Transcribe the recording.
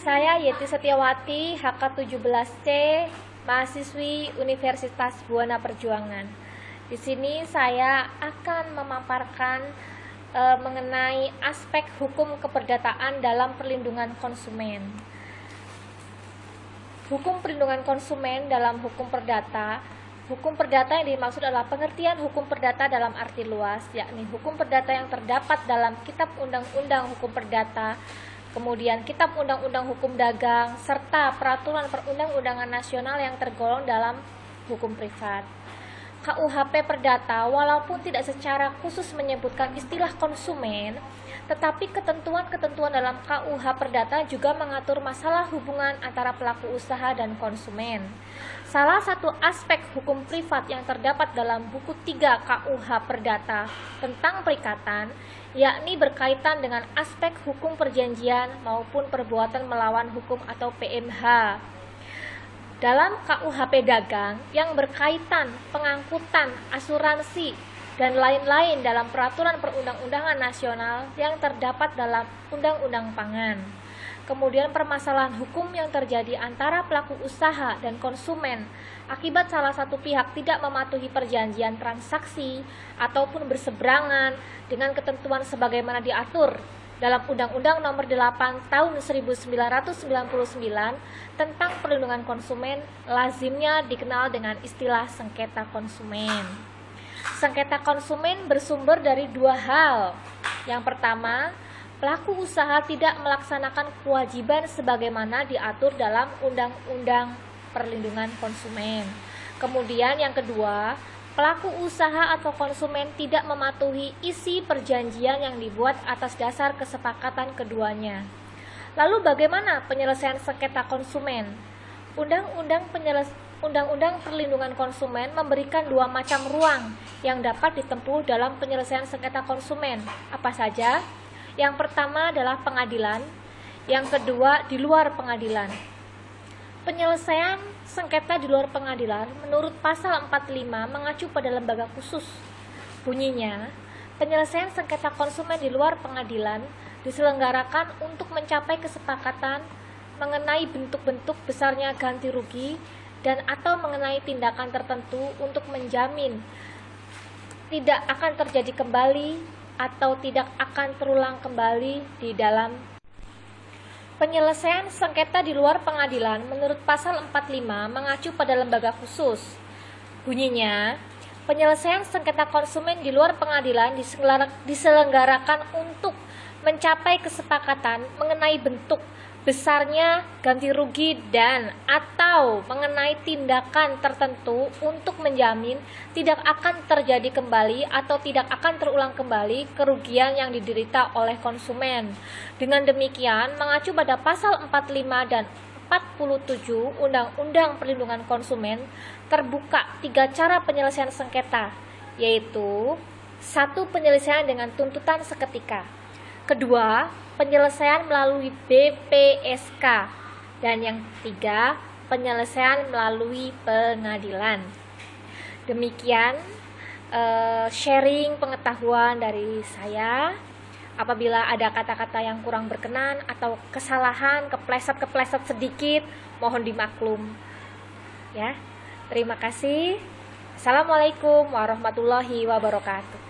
Saya Yeti Setiawati, HK17C, mahasiswi Universitas Buana Perjuangan. Di sini saya akan memaparkan mengenai aspek hukum keperdataan dalam perlindungan konsumen. Hukum perlindungan konsumen dalam hukum perdata. Hukum perdata yang dimaksud adalah pengertian hukum perdata dalam arti luas, yakni hukum perdata yang terdapat dalam Kitab Undang-Undang Hukum Perdata, kemudian Kitab Undang-Undang Hukum Dagang, serta peraturan perundang-undangan nasional yang tergolong dalam hukum privat. KUHP Perdata walaupun tidak secara khusus menyebutkan istilah konsumen, tetapi ketentuan-ketentuan dalam KUH Perdata juga mengatur masalah hubungan antara pelaku usaha dan konsumen. Salah satu aspek hukum privat yang terdapat dalam buku 3 KUH Perdata tentang perikatan, yakni berkaitan dengan aspek hukum perjanjian maupun perbuatan melawan hukum atau PMH. Dalam KUHP Dagang yang berkaitan pengangkutan, asuransi, dan lain-lain dalam peraturan perundang-undangan nasional yang terdapat dalam Undang-Undang Pangan. Kemudian permasalahan hukum yang terjadi antara pelaku usaha dan konsumen akibat salah satu pihak tidak mematuhi perjanjian transaksi ataupun berseberangan dengan ketentuan sebagaimana diatur dalam Undang-Undang Nomor 8 Tahun 1999 tentang perlindungan konsumen, lazimnya dikenal dengan istilah sengketa konsumen. Sengketa konsumen bersumber dari dua hal. Yang pertama, pelaku usaha tidak melaksanakan kewajiban sebagaimana diatur dalam Undang-Undang Perlindungan Konsumen. Kemudian yang kedua, pelaku usaha atau konsumen tidak mematuhi isi perjanjian yang dibuat atas dasar kesepakatan keduanya. Lalu bagaimana penyelesaian sengketa konsumen? Undang-Undang Perlindungan Konsumen memberikan dua macam ruang yang dapat ditempuh dalam penyelesaian sengketa konsumen. Apa saja? Yang pertama adalah pengadilan, yang kedua di luar pengadilan. Penyelesaian sengketa di luar pengadilan menurut pasal 45 mengacu pada lembaga khusus. Bunyinya, penyelesaian sengketa konsumen di luar pengadilan diselenggarakan untuk mencapai kesepakatan mengenai bentuk-bentuk besarnya ganti rugi dan atau mengenai tindakan tertentu untuk menjamin tidak akan terjadi kembali atau tidak akan terulang kembali di dalam penyelesaian sengketa di luar pengadilan menurut pasal 45 mengacu pada lembaga khusus. Bunyinya, penyelesaian sengketa konsumen di luar pengadilan diselenggarakan untuk mencapai kesepakatan mengenai bentuk besarnya ganti rugi dan atau mengenai tindakan tertentu untuk menjamin tidak akan terjadi kembali atau tidak akan terulang kembali kerugian yang diderita oleh konsumen. Dengan demikian, mengacu pada pasal 45 dan 47 Undang-Undang Perlindungan Konsumen, terbuka 3 cara penyelesaian sengketa, yaitu 1. Penyelesaian dengan tuntutan seketika, kedua, penyelesaian melalui BPSK, dan yang ketiga, penyelesaian melalui pengadilan. Demikian sharing pengetahuan dari saya. Apabila ada kata-kata yang kurang berkenan atau kesalahan, kepleset sedikit, mohon dimaklum. Ya, terima kasih. Assalamualaikum warahmatullahi wabarakatuh.